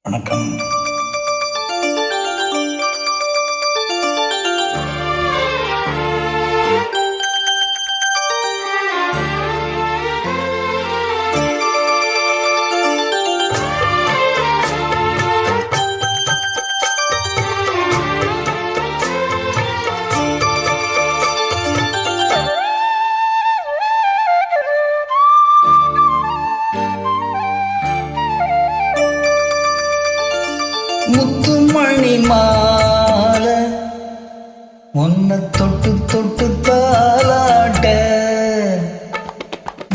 வணக்கம். முத்துமணி மாலை உன்னை தொட்டு தொட்டு தாலாட்ட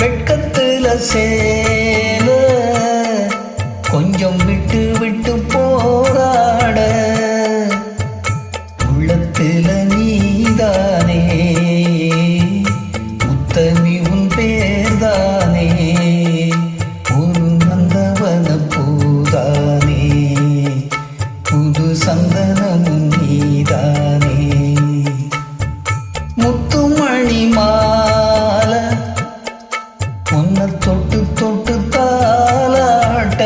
வெட்கத்துல சேல கொஞ்சம் விட்டு விட்டு போராட உள்ளத்துல நீதானே முத்தமி உன் பேர்தானே ஒரு நந்தவன பூதானே புது சந்தனமும் நீதானே முத்துமணி மாலை உன்னை தொட்டு தொட்டு தாலாட்ட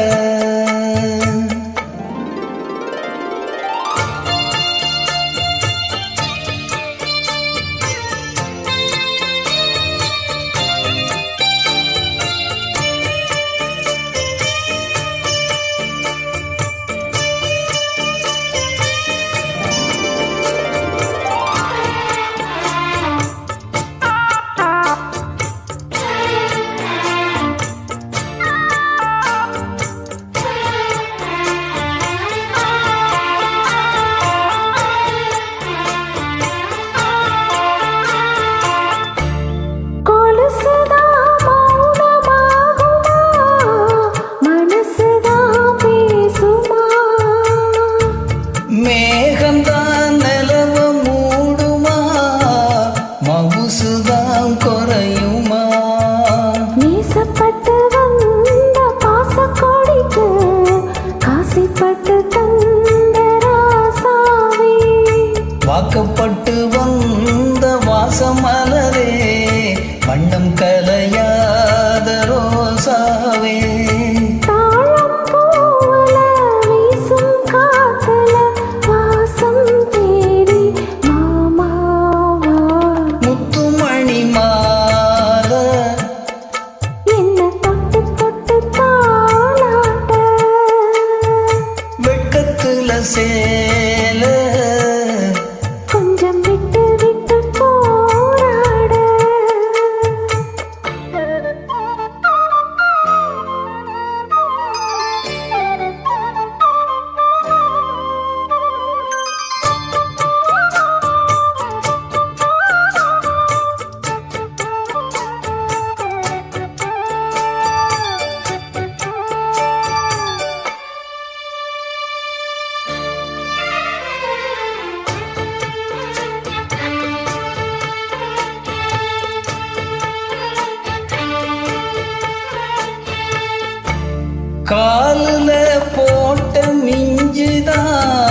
மேகந்தான் நிலவ மூடுமா மவுசுதான் குறையுமா மீசப்பட்டு வந்த பாசக்கோடிக்கு காசிப்பட்டு தந்த ராசாவே வாக்கப்பட்டு வந்த வாசமலரே வண்ணம் கலையாத ரோசாவே சேல கொஞ்சம் விட்டு விட்டு போராட காலுல போட்ட மிஞ்சுதான்